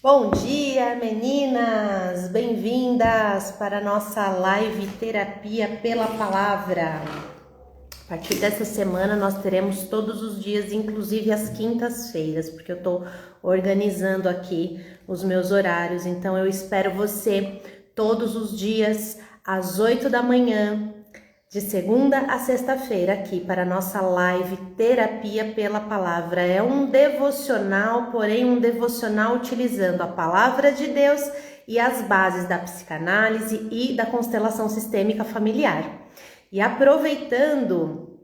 Bom dia, meninas! Bem-vindas para a nossa live Terapia pela Palavra. A partir dessa semana nós teremos todos os dias, inclusive as quintas-feiras, porque eu estou organizando aqui os meus horários. Então eu espero você todos os dias às 8 da manhã, de segunda a sexta-feira, aqui para a nossa live Terapia pela Palavra. É um devocional, porém um devocional utilizando a Palavra de Deus e as bases da psicanálise e da constelação sistêmica familiar. E aproveitando,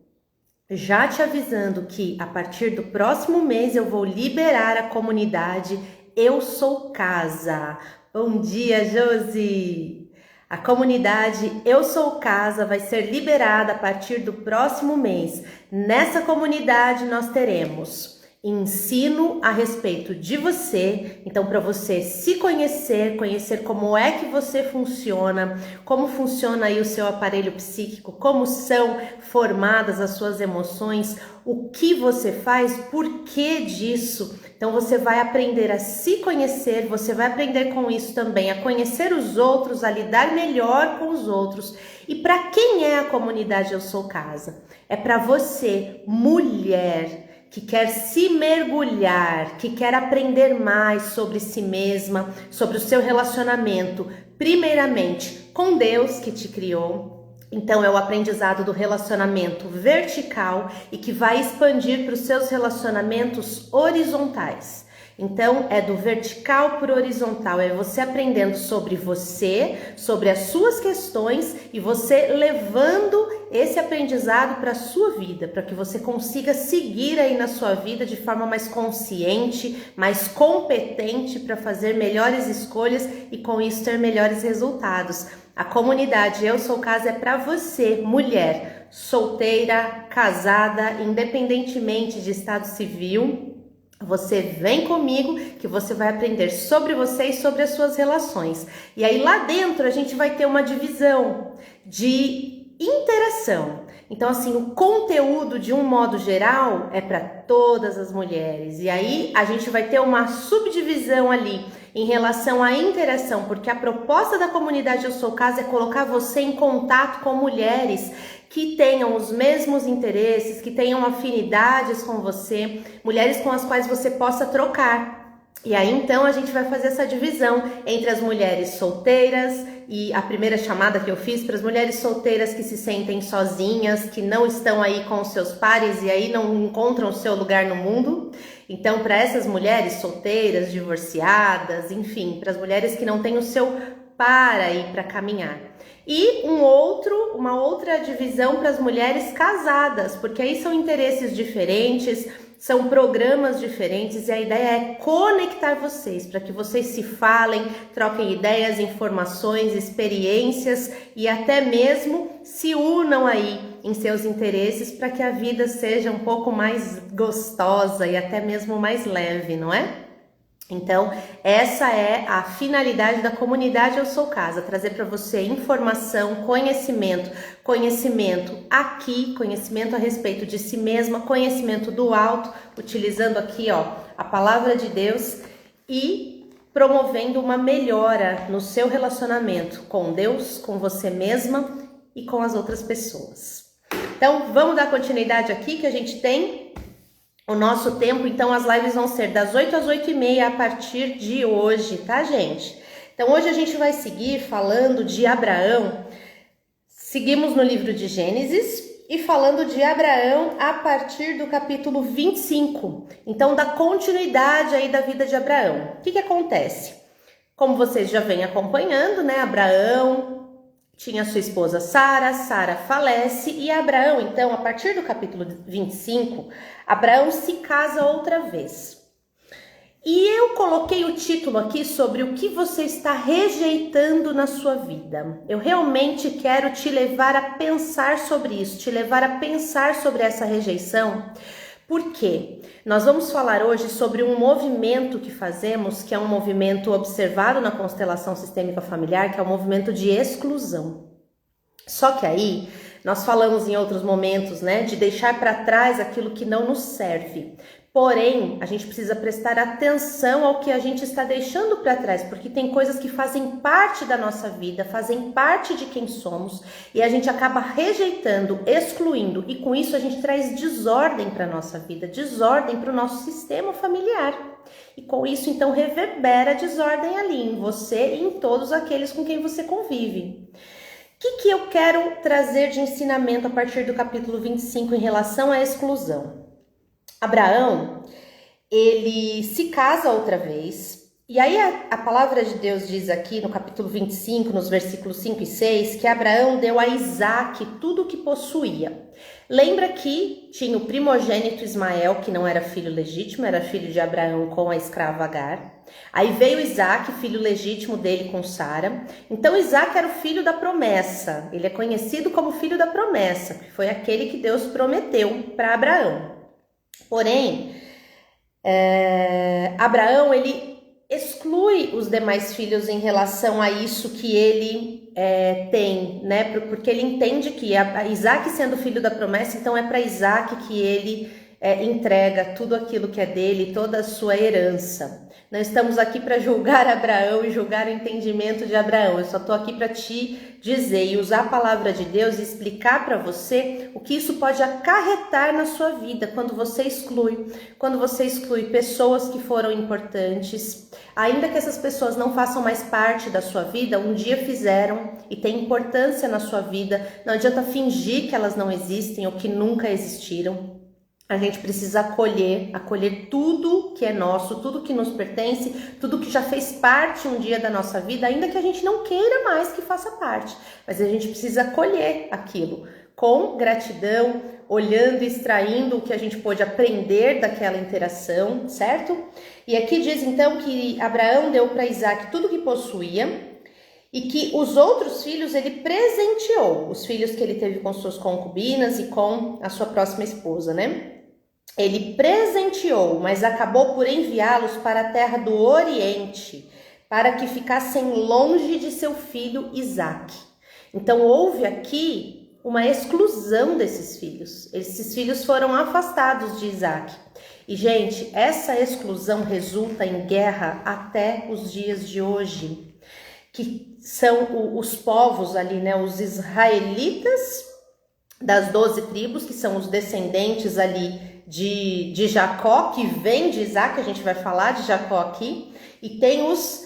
já te avisando que a partir do próximo mês eu vou liberar a comunidade Eu Sou Casa. Bom dia, Josi! A comunidade Eu Sou Casa vai ser liberada a partir do próximo mês. Nessa comunidade nós teremos ensino a respeito de você, então para você se conhecer como é que você funciona, como funciona aí o seu aparelho psíquico, como são formadas as suas emoções, o que você faz, por que disso. Então você vai aprender a se conhecer, você vai aprender com isso também a conhecer os outros, a lidar melhor com os outros. E para quem é a comunidade Eu Sou Casa? É para você, mulher, que quer se mergulhar, que quer aprender mais sobre si mesma, sobre o seu relacionamento, primeiramente com Deus que te criou. Então é o aprendizado do relacionamento vertical e que vai expandir para os seus relacionamentos horizontais. Então é do vertical para o horizontal, é você aprendendo sobre você, sobre as suas questões e você levando esse aprendizado para a sua vida, para que você consiga seguir aí na sua vida de forma mais consciente, mais competente para fazer melhores escolhas e com isso ter melhores resultados. A comunidade Eu Sou Casa é para você, mulher, solteira, casada, independentemente de estado civil. Você vem comigo que você vai aprender sobre você e sobre as suas relações. E aí lá dentro a gente vai ter uma divisão de interação. Então assim, o conteúdo de um modo geral é para todas as mulheres. E aí a gente vai ter uma subdivisão ali em relação à interação, porque a proposta da comunidade Eu Sou Casa é colocar você em contato com mulheres que tenham os mesmos interesses, que tenham afinidades com você, mulheres com as quais você possa trocar. E aí então a gente vai fazer essa divisão entre as mulheres solteiras, e a primeira chamada que eu fiz para as mulheres solteiras que se sentem sozinhas, que não estão aí com os seus pares e aí não encontram o seu lugar no mundo. Então para essas mulheres solteiras, divorciadas, enfim, para as mulheres que não têm o seu par aí para caminhar. E uma outra divisão para as mulheres casadas, porque aí são interesses diferentes, são programas diferentes e a ideia é conectar vocês para que vocês se falem, troquem ideias, informações, experiências e até mesmo se unam aí em seus interesses para que a vida seja um pouco mais gostosa e até mesmo mais leve, não é? Então, essa é a finalidade da comunidade Eu Sou Casa, trazer para você informação, conhecimento aqui, conhecimento a respeito de si mesma, conhecimento do alto, utilizando aqui, a palavra de Deus e promovendo uma melhora no seu relacionamento com Deus, com você mesma e com as outras pessoas. Então, vamos dar continuidade aqui que a gente tem o nosso tempo. Então as lives vão ser das 8 às 8h30 a partir de hoje, tá, gente? Então hoje a gente vai seguir falando de Abraão. Seguimos no livro de Gênesis e falando de Abraão a partir do capítulo 25. Então da continuidade aí da vida de Abraão. O que acontece? Como vocês já vêm acompanhando, né? Abraão tinha sua esposa Sara, Sara falece e Abraão, então, a partir do capítulo 25, Abraão se casa outra vez. E eu coloquei o título aqui sobre o que você está rejeitando na sua vida. Eu realmente quero te levar a pensar sobre isso, te levar a pensar sobre essa rejeição. Por quê? Nós vamos falar hoje sobre um movimento que fazemos, que é um movimento observado na constelação sistêmica familiar, que é o movimento de exclusão. Só que aí, nós falamos em outros momentos, né, de deixar para trás aquilo que não nos serve. Porém, a gente precisa prestar atenção ao que a gente está deixando para trás, porque tem coisas que fazem parte da nossa vida, fazem parte de quem somos, e a gente acaba rejeitando, excluindo, e com isso a gente traz desordem para a nossa vida, desordem para o nosso sistema familiar. E com isso, então, reverbera a desordem ali em você e em todos aqueles com quem você convive. O que eu quero trazer de ensinamento a partir do capítulo 25 em relação à exclusão? Abraão, ele se casa outra vez, e aí a palavra de Deus diz aqui no capítulo 25, nos versículos 5 e 6, que Abraão deu a Isaque tudo o que possuía. Lembra que tinha o primogênito Ismael, que não era filho legítimo, era filho de Abraão com a escrava Agar. Aí veio Isaque, filho legítimo dele com Sara. Então Isaque era o filho da promessa, ele é conhecido como filho da promessa, que foi aquele que Deus prometeu para Abraão. Porém, Abraão, ele exclui os demais filhos em relação a isso que ele tem, né? Porque ele entende que Isaque sendo filho da promessa, então é para Isaque que ele entrega tudo aquilo que é dele, toda a sua herança. Não estamos aqui para julgar Abraão e julgar o entendimento de Abraão. Eu só estou aqui para te dizer e usar a palavra de Deus e explicar para você o que isso pode acarretar na sua vida quando você exclui pessoas que foram importantes, ainda que essas pessoas não façam mais parte da sua vida, um dia fizeram e têm importância na sua vida. Não adianta fingir que elas não existem ou que nunca existiram. A gente precisa acolher tudo que é nosso, tudo que nos pertence, tudo que já fez parte um dia da nossa vida, ainda que a gente não queira mais que faça parte. Mas a gente precisa acolher aquilo com gratidão, olhando e extraindo o que a gente pôde aprender daquela interação, certo? E aqui diz então que Abraão deu para Isaque tudo que possuía, e que os outros filhos ele presenteou, os filhos que ele teve com suas concubinas e com a sua próxima esposa, né? Ele presenteou, mas acabou por enviá-los para a terra do Oriente, para que ficassem longe de seu filho Isaque. Então houve aqui uma exclusão desses filhos. Esses filhos foram afastados de Isaque. E, gente, essa exclusão resulta em guerra até os dias de hoje, que são os povos ali, né, os israelitas das 12 tribos, que são os descendentes ali de Jacó, que vem de Isaque, a gente vai falar de Jacó aqui, e tem os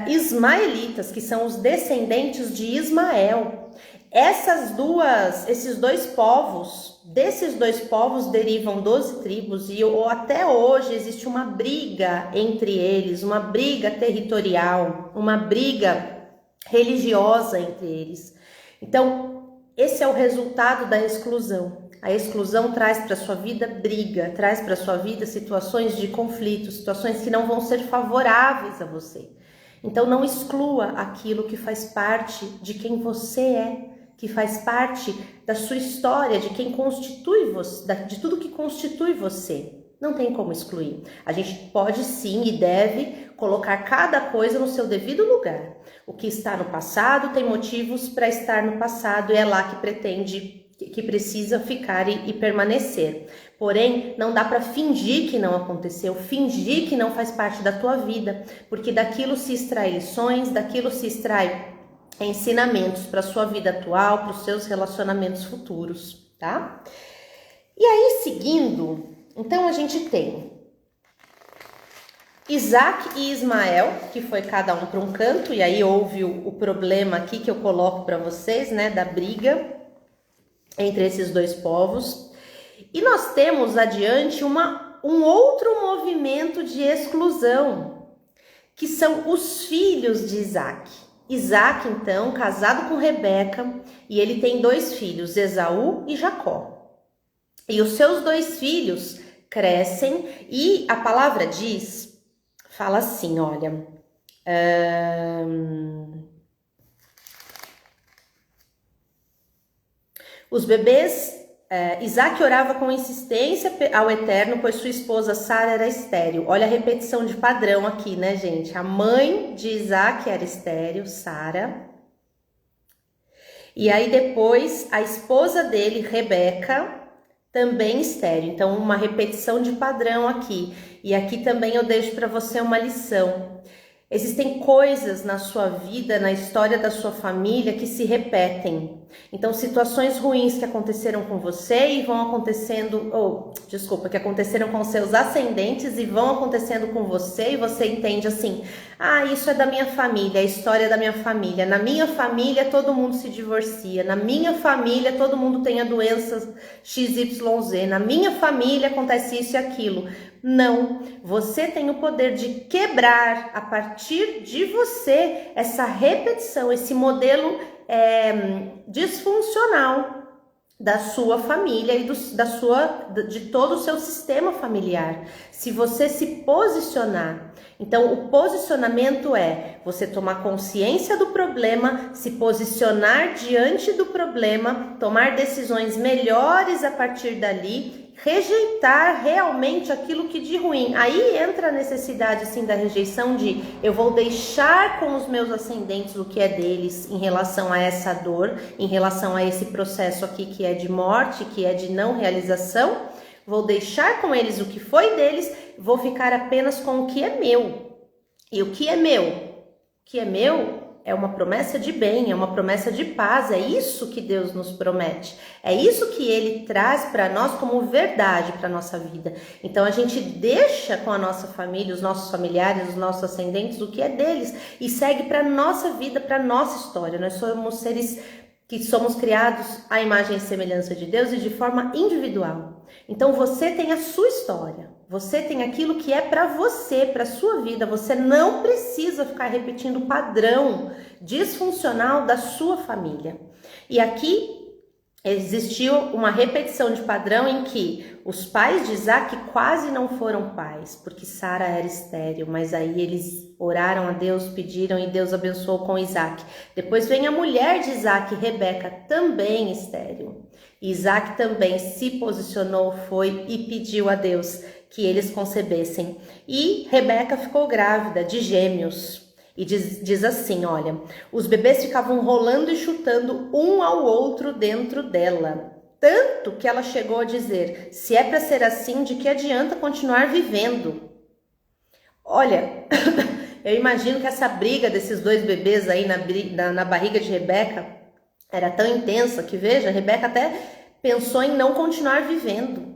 ismaelitas, que são os descendentes de Ismael. Esses dois povos, desses dois povos derivam 12 tribos, e até hoje existe uma briga entre eles, uma briga territorial, uma briga religiosa entre eles. Então, esse é o resultado da exclusão. A exclusão traz para sua vida briga, traz para sua vida situações de conflito, situações que não vão ser favoráveis a você. Então não exclua aquilo que faz parte de quem você é, que faz parte da sua história, de quem constitui você, de tudo que constitui você. Não tem como excluir. A gente pode sim e deve colocar cada coisa no seu devido lugar. O que está no passado tem motivos para estar no passado e é lá que precisa ficar e permanecer. Porém, não dá para fingir que não aconteceu, fingir que não faz parte da tua vida, porque daquilo se extrai lições, daquilo se extrai ensinamentos para a sua vida atual, para os seus relacionamentos futuros, tá? E aí, seguindo, então a gente tem Isaque e Ismael, que foi cada um para um canto, e aí houve o problema aqui que eu coloco para vocês, né, da briga entre esses dois povos. E nós temos adiante um outro movimento de exclusão, que são os filhos de Isaque. Isaque, então, casado com Rebeca, e ele tem 2 filhos, Esaú e Jacó. E os seus 2 filhos crescem, e a palavra fala assim, olha... Os bebês, Isaque orava com insistência ao Eterno, pois sua esposa Sara era estéril. Olha a repetição de padrão aqui, né, gente? A mãe de Isaque era estéril, Sara. E aí depois, a esposa dele, Rebeca, também estéril. Então, uma repetição de padrão aqui. E aqui também eu deixo para você uma lição. Existem coisas na sua vida, na história da sua família que se repetem. Então, situações ruins que aconteceram com você e vão acontecendo, que aconteceram com seus ascendentes e vão acontecendo com você, e você entende assim: ah, isso é da minha família, é a história da minha família. Na minha família todo mundo se divorcia, na minha família todo mundo tem a doença XYZ, na minha família acontece isso e aquilo. Não, você tem o poder de quebrar a partir de você essa repetição, esse modelo disfuncional da sua família e de todo o seu sistema familiar. Se você se posicionar, então o posicionamento é você tomar consciência do problema, se posicionar diante do problema, tomar decisões melhores a partir dali, rejeitar realmente aquilo que de ruim. Aí entra a necessidade sim da rejeição de eu vou deixar com os meus ascendentes o que é deles em relação a essa dor, em relação a esse processo aqui que é de morte, que é de não realização. Vou deixar com eles o que foi deles, vou ficar apenas com o que é meu. E o que é meu? O que é meu é uma promessa de bem, é uma promessa de paz, é isso que Deus nos promete, é isso que Ele traz para nós como verdade para a nossa vida. Então a gente deixa com a nossa família, os nossos familiares, os nossos ascendentes, o que é deles e segue para a nossa vida, para a nossa história. Nós somos seres que somos criados à imagem e semelhança de Deus e de forma individual. Então você tem a sua história, você tem aquilo que é para você, para a sua vida. Você não precisa ficar repetindo o padrão disfuncional da sua família. E aqui existiu uma repetição de padrão em que os pais de Isaac quase não foram pais, porque Sara era estéril, mas aí eles oraram a Deus, pediram e Deus abençoou com Isaac. Depois vem a mulher de Isaac, Rebeca, também estéril. Isaac também se posicionou, foi e pediu a Deus que eles concebessem. E Rebeca ficou grávida de gêmeos. E diz assim, olha, os bebês ficavam rolando e chutando um ao outro dentro dela. Tanto que ela chegou a dizer, se é para ser assim, de que adianta continuar vivendo? Olha, eu imagino que essa briga desses dois bebês aí na barriga de Rebeca era tão intensa que, veja, Rebeca até pensou em não continuar vivendo.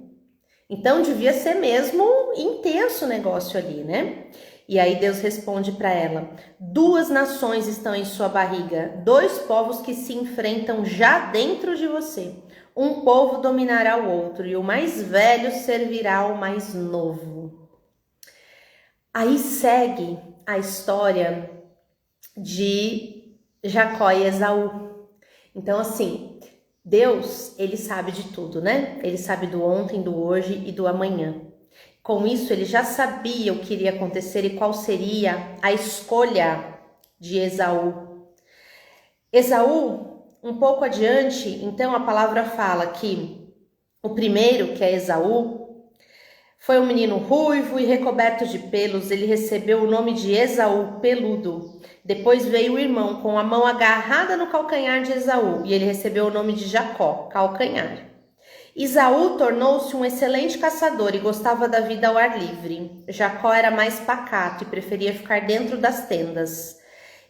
Então devia ser mesmo intenso o negócio ali, né? E aí Deus responde para ela, 2 nações estão em sua barriga, 2 povos que se enfrentam já dentro de você. Um povo dominará o outro e o mais velho servirá ao mais novo. Aí segue a história de Jacó e Esaú. Então assim, Deus, ele sabe de tudo, né? Ele sabe do ontem, do hoje e do amanhã. Com isso, ele já sabia o que iria acontecer e qual seria a escolha de Esaú. Esaú, um pouco adiante, então a palavra fala que o primeiro, que é Esaú, foi um menino ruivo e recoberto de pelos. Ele recebeu o nome de Esaú, peludo. Depois veio o irmão com a mão agarrada no calcanhar de Esaú e ele recebeu o nome de Jacó, calcanhar. Esaú tornou-se um excelente caçador e gostava da vida ao ar livre. Jacó era mais pacato e preferia ficar dentro das tendas.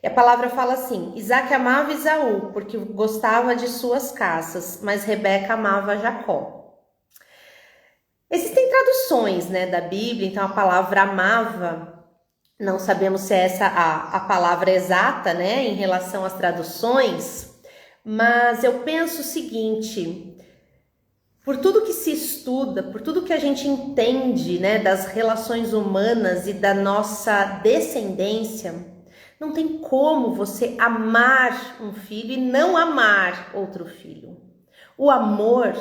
E a palavra fala assim, Isaac amava Esaú porque gostava de suas caças, mas Rebeca amava Jacó. Existem traduções, né, da Bíblia, então a palavra amava, não sabemos se é essa a palavra exata, né, em relação às traduções, mas eu penso o seguinte, por tudo que se estuda, por tudo que a gente entende, né, das relações humanas e da nossa descendência, não tem como você amar um filho e não amar outro filho. O amor,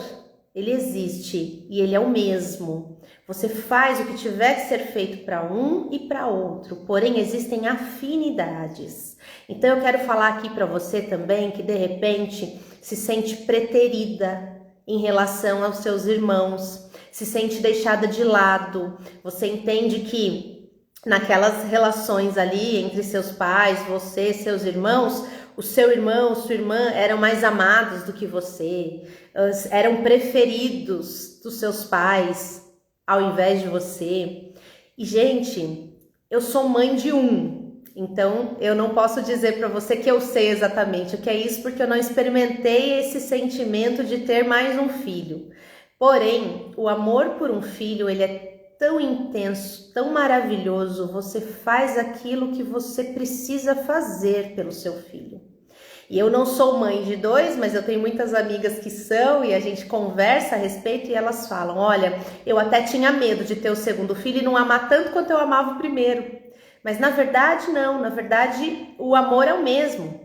ele existe e ele é o mesmo. Você faz o que tiver que ser feito para um e para outro, porém existem afinidades. Então eu quero falar aqui para você também que de repente se sente preterida em relação aos seus irmãos, se sente deixada de lado, você entende que naquelas relações ali entre seus pais, você, seus irmãos, o seu irmão, sua irmã eram mais amados do que você, eram preferidos dos seus pais ao invés de você. E, gente, eu sou mãe de um, então eu não posso dizer para você que eu sei exatamente o que é isso, porque eu não experimentei esse sentimento de ter mais um filho. Porém, o amor por um filho, ele é tão intenso, tão maravilhoso, você faz aquilo que você precisa fazer pelo seu filho. E eu não sou mãe de 2, mas eu tenho muitas amigas que são e a gente conversa a respeito e elas falam, olha, eu até tinha medo de ter o segundo filho e não amar tanto quanto eu amava o primeiro. Mas na verdade não, na verdade o amor é o mesmo.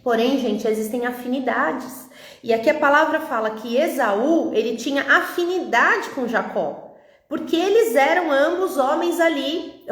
Porém, gente, existem afinidades. E aqui a palavra fala que Esaú, ele tinha afinidade com Jacó. Porque eles eram ambos homens ali,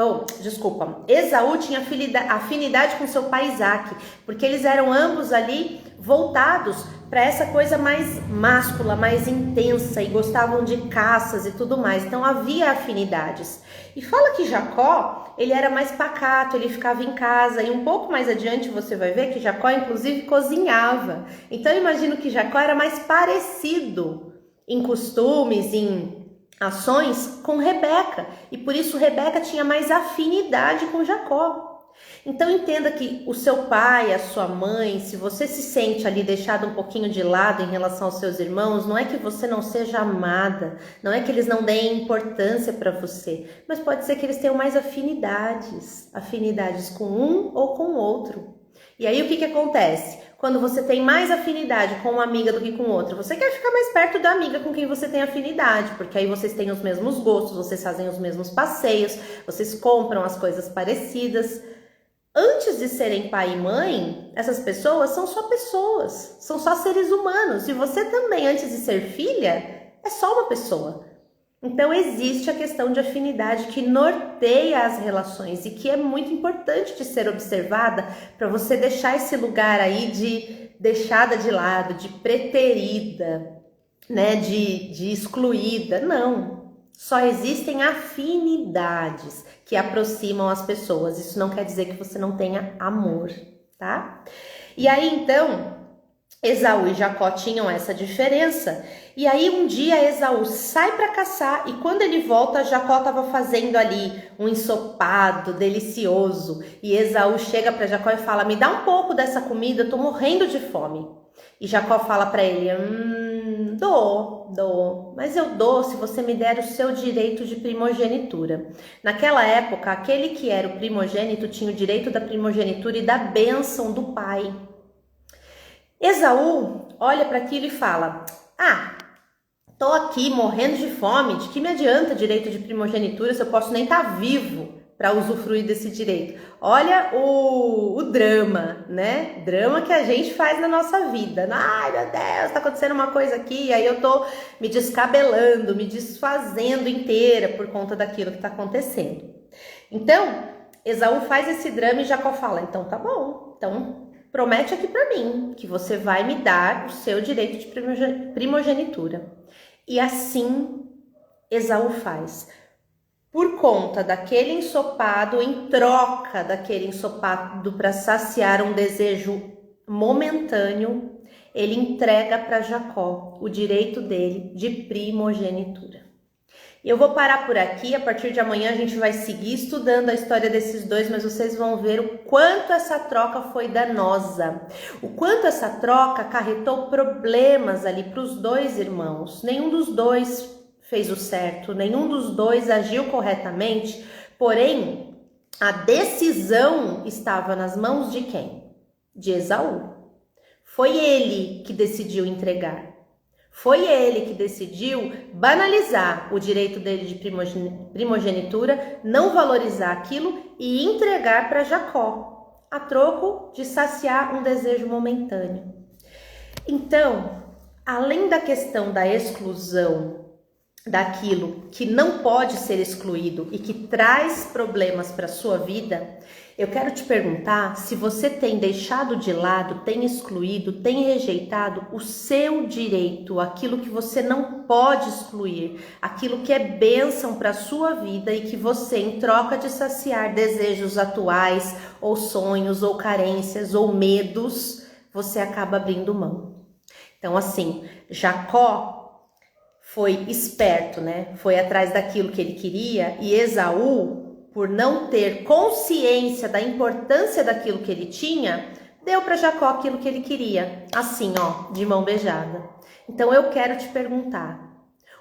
Esaú tinha afinidade com seu pai Isaac, porque eles eram ambos ali voltados para essa coisa mais máscula, mais intensa, e gostavam de caças e tudo mais, então havia afinidades. E fala que Jacó, ele era mais pacato, ele ficava em casa, e um pouco mais adiante você vai ver que Jacó inclusive cozinhava. Então eu imagino que Jacó era mais parecido em costumes, em ações com Rebeca, e por isso Rebeca tinha mais afinidade com Jacó. Então entenda que o seu pai, a sua mãe, se você se sente ali deixado um pouquinho de lado em relação aos seus irmãos, não é que você não seja amada, não é que eles não deem importância para você, mas pode ser que eles tenham mais afinidades com um ou com o outro. E aí o que acontece? Quando você tem mais afinidade com uma amiga do que com outra, você quer ficar mais perto da amiga com quem você tem afinidade, porque aí vocês têm os mesmos gostos, vocês fazem os mesmos passeios, vocês compram as coisas parecidas. Antes de serem pai e mãe, essas pessoas, são só seres humanos. E você também, antes de ser filha, é só uma pessoa. Então existe a questão de afinidade que norteia as relações e que é muito importante de ser observada para você deixar esse lugar aí de deixada de lado, de preterida, né, de excluída. Não, só existem afinidades que aproximam as pessoas. Isso não quer dizer que você não tenha amor, tá? E aí então Esaú e Jacó tinham essa diferença, e aí um dia Esaú sai para caçar, e quando ele volta, Jacó estava fazendo ali um ensopado delicioso, e Esaú chega para Jacó e fala, me dá um pouco dessa comida, eu tô morrendo de fome. E Jacó fala para ele, dou, mas eu dou se você me der o seu direito de primogenitura. Naquela época, aquele que era o primogênito tinha o direito da primogenitura e da bênção do pai. Esaú olha para aquilo e fala, tô aqui morrendo de fome, de que me adianta direito de primogenitura se eu posso nem estar vivo para usufruir desse direito? Olha o drama, né? Drama que a gente faz na nossa vida. Ai, meu Deus, tá acontecendo uma coisa aqui, e aí eu tô me descabelando, me desfazendo inteira por conta daquilo que tá acontecendo. Então, Esaú faz esse drama e Jacó fala, então tá bom, então promete aqui para mim que você vai me dar o seu direito de primogenitura. E assim Esaú faz. Por conta daquele ensopado, em troca daquele ensopado para saciar um desejo momentâneo, ele entrega para Jacó o direito dele de primogenitura. Eu vou parar por aqui, a partir de amanhã a gente vai seguir estudando a história desses dois, mas vocês vão ver o quanto essa troca foi danosa, o quanto essa troca acarretou problemas ali para os dois irmãos. Nenhum dos dois fez o certo, nenhum dos dois agiu corretamente, porém a decisão estava nas mãos de quem? De Esaú. Foi ele que decidiu entregar. Foi ele que decidiu banalizar o direito dele de primogenitura, não valorizar aquilo e entregar para Jacó, a troco de saciar um desejo momentâneo. Então, além da questão da exclusão, daquilo que não pode ser excluído e que traz problemas para a sua vida, eu quero te perguntar se você tem deixado de lado, tem excluído, tem rejeitado o seu direito, aquilo que você não pode excluir, aquilo que é bênção para a sua vida e que você, em troca de saciar desejos atuais, ou sonhos, ou carências, ou medos, você acaba abrindo mão. Então, assim, Jacó foi esperto, né? Foi atrás daquilo que ele queria, e Esaú, por não ter consciência da importância daquilo que ele tinha, deu para Jacó aquilo que ele queria, assim, ó, de mão beijada. Então eu quero te perguntar,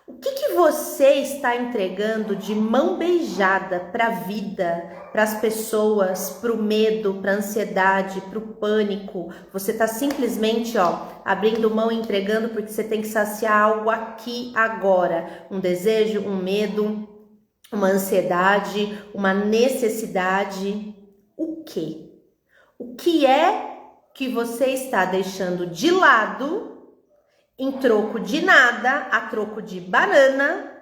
o que você está entregando de mão beijada para a vida, para as pessoas, para o medo, para a ansiedade, para o pânico? Você está simplesmente, ó, abrindo mão e entregando porque você tem que saciar algo aqui agora. Um desejo, um medo, uma ansiedade, uma necessidade. O quê? O que é que você está deixando de lado em troco de nada, a troco de banana,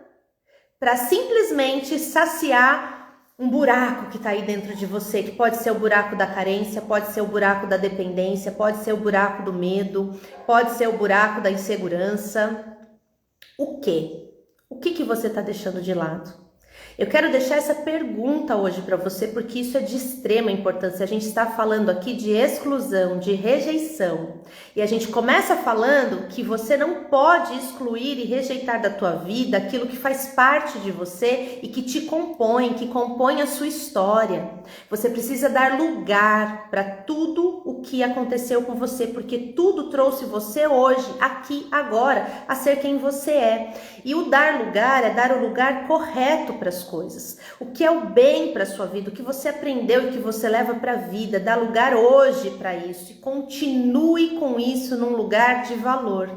para simplesmente saciar um buraco que está aí dentro de você, que pode ser o buraco da carência, pode ser o buraco da dependência, pode ser o buraco do medo, pode ser o buraco da insegurança. O quê? O que você está deixando de lado? Eu quero deixar essa pergunta hoje para você, porque isso é de extrema importância. A gente está falando aqui de exclusão, de rejeição. E a gente começa falando que você não pode excluir e rejeitar da tua vida aquilo que faz parte de você e que te compõe, que compõe a sua história. Você precisa dar lugar para tudo o que aconteceu com você, porque tudo trouxe você hoje, aqui, agora, a ser quem você é. E o dar lugar é dar o lugar correto para as coisas. O que é o bem para a sua vida, o que você aprendeu e que você leva para a vida, dá lugar hoje para isso e continue com isso num lugar de valor.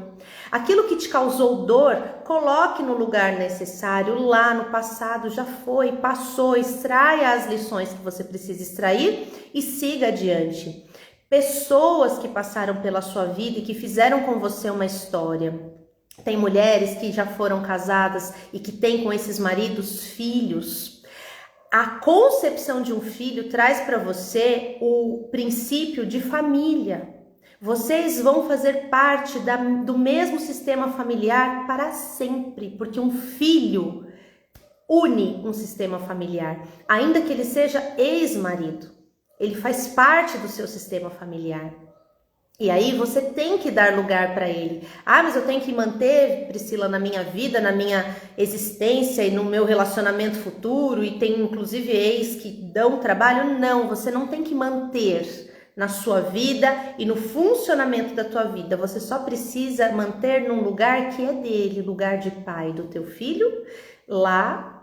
Aquilo que te causou dor, coloque no lugar necessário, lá no passado, já foi, passou, extraia as lições que você precisa extrair e siga adiante. Pessoas que passaram pela sua vida e que fizeram com você uma história. Tem mulheres que já foram casadas e que têm com esses maridos filhos. A concepção de um filho traz para você o princípio de família. Vocês vão fazer parte do mesmo sistema familiar para sempre, porque um filho une um sistema familiar, ainda que ele seja ex-marido. Ele faz parte do seu sistema familiar. E aí você tem que dar lugar para ele. Ah, mas eu tenho que manter, Priscila, na minha vida, na minha existência e no meu relacionamento futuro, e tem inclusive ex que dão trabalho. Não, você não tem que manter na sua vida e no funcionamento da tua vida. Você só precisa manter num lugar que é dele, lugar de pai do teu filho, lá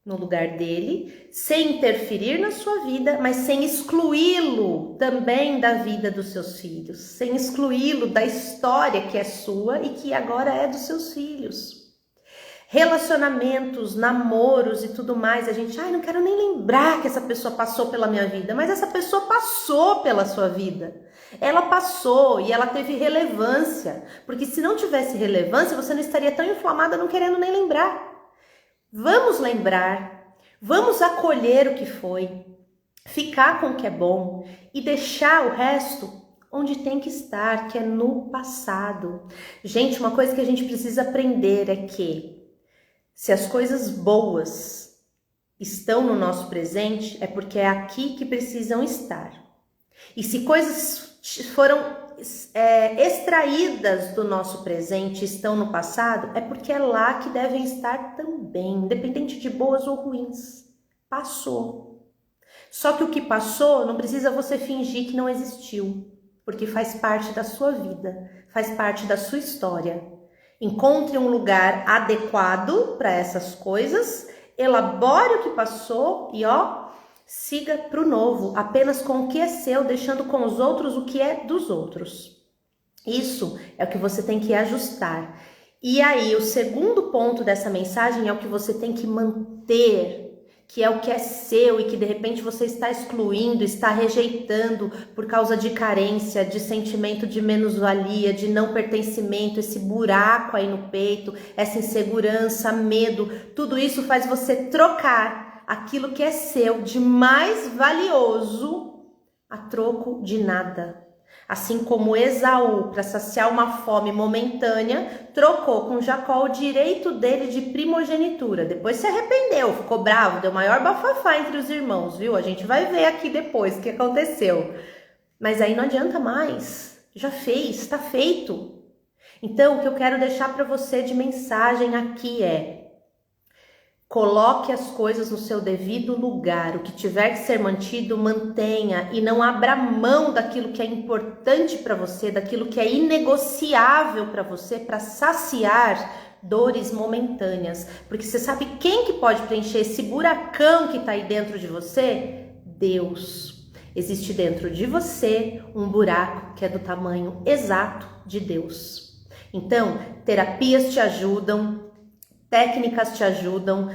no lugar dele, sem interferir na sua vida, mas sem excluí-lo também da vida dos seus filhos, sem excluí-lo da história que é sua e que agora é dos seus filhos. Relacionamentos, namoros e tudo mais, a gente, não quero nem lembrar que essa pessoa passou pela minha vida, mas essa pessoa passou pela sua vida. Ela passou e ela teve relevância, porque se não tivesse relevância, você não estaria tão inflamada não querendo nem lembrar. Vamos lembrar, vamos acolher o que foi, ficar com o que é bom e deixar o resto onde tem que estar, que é no passado. Gente, uma coisa que a gente precisa aprender é que se as coisas boas estão no nosso presente, é porque é aqui que precisam estar. E se coisas foram extraídas do nosso presente, estão no passado, é porque é lá que devem estar também, independente de boas ou ruins. Passou. Só que o que passou, não precisa você fingir que não existiu, porque faz parte da sua vida, faz parte da sua história. Encontre um lugar adequado para essas coisas, elabore o que passou e siga para o novo, apenas com o que é seu, deixando com os outros o que é dos outros. Isso é o que você tem que ajustar. E aí, o segundo ponto dessa mensagem é o que você tem que manter, que é o que é seu e que de repente você está excluindo, está rejeitando por causa de carência, de sentimento de menos-valia, de não pertencimento, esse buraco aí no peito, essa insegurança, medo, tudo isso faz você trocar aquilo que é seu de mais valioso a troco de nada. Assim como Esaú, para saciar uma fome momentânea, trocou com Jacó o direito dele de primogenitura. Depois se arrependeu, ficou bravo, deu maior bafafá entre os irmãos, viu? A gente vai ver aqui depois o que aconteceu. Mas aí não adianta mais, já fez, está feito. Então, o que eu quero deixar para você de mensagem aqui é: coloque as coisas no seu devido lugar. O que tiver que ser mantido, mantenha. E não abra mão daquilo que é importante para você, daquilo que é inegociável para você, para saciar dores momentâneas. Porque você sabe quem que pode preencher esse buracão que está aí dentro de você? Deus. Existe dentro de você um buraco que é do tamanho exato de Deus. Então, terapias te ajudam, técnicas te ajudam.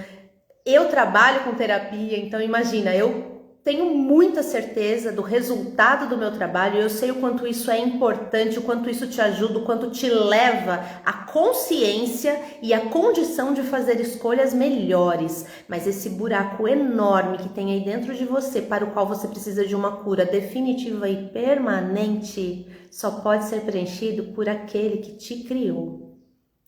Eu trabalho com terapia, então imagina, eu tenho muita certeza do resultado do meu trabalho, eu sei o quanto isso é importante, o quanto isso te ajuda, o quanto te leva à consciência e à condição de fazer escolhas melhores. Mas esse buraco enorme que tem aí dentro de você, para o qual você precisa de uma cura definitiva e permanente, só pode ser preenchido por aquele que te criou.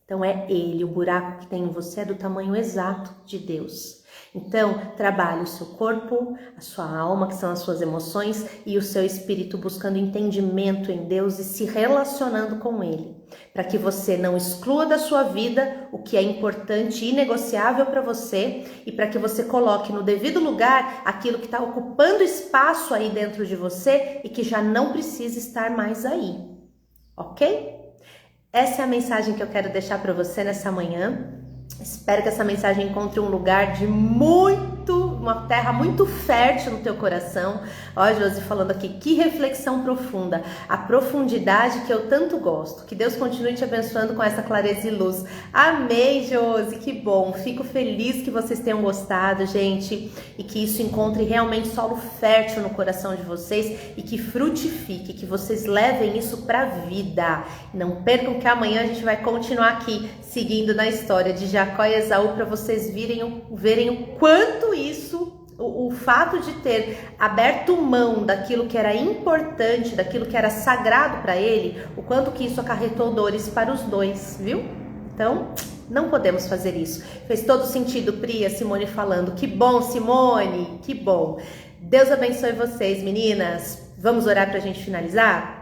Então é Ele, o buraco que tem em você é do tamanho exato de Deus. Então, trabalhe o seu corpo, a sua alma, que são as suas emoções, e o seu espírito buscando entendimento em Deus e se relacionando com Ele, para que você não exclua da sua vida o que é importante e inegociável para você, e para que você coloque no devido lugar aquilo que está ocupando espaço aí dentro de você e que já não precisa estar mais aí, ok? Essa é a mensagem que eu quero deixar para você nessa manhã. Espero que essa mensagem encontre um lugar de uma terra muito fértil no teu coração. Ó, Josi falando aqui, que reflexão profunda, a profundidade que eu tanto gosto. Que Deus continue te abençoando com essa clareza e luz. Amém, Josi, que bom. Fico feliz que vocês tenham gostado, gente, e que isso encontre realmente solo fértil no coração de vocês e que frutifique, que vocês levem isso para a vida. Não percam que amanhã a gente vai continuar aqui seguindo na história de Jacó e Esaú, para vocês verem o quanto isso, o fato de ter aberto mão daquilo que era importante, daquilo que era sagrado para ele, o quanto que isso acarretou dores para os dois, viu? Então, não podemos fazer isso. Fez todo sentido, Pri, a Simone falando. Que bom, Simone, que bom. Deus abençoe vocês, meninas. Vamos orar para a gente finalizar?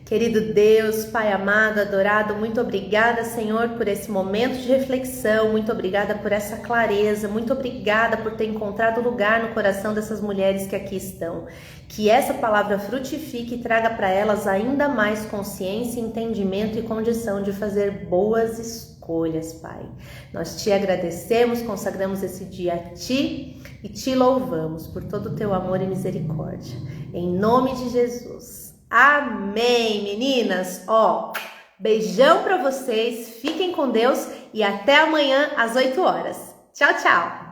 Querido Deus, Pai amado, adorado, muito obrigada, Senhor, por esse momento de reflexão, muito obrigada por essa clareza, muito obrigada por ter encontrado lugar no coração dessas mulheres que aqui estão. Que essa palavra frutifique e traga para elas ainda mais consciência, entendimento e condição de fazer boas escolhas, Pai. Nós te agradecemos, consagramos esse dia a Ti e Te louvamos por todo o Teu amor e misericórdia. Em nome de Jesus. Amém, meninas. Ó, beijão para vocês, fiquem com Deus e até amanhã às 8 horas. Tchau, tchau.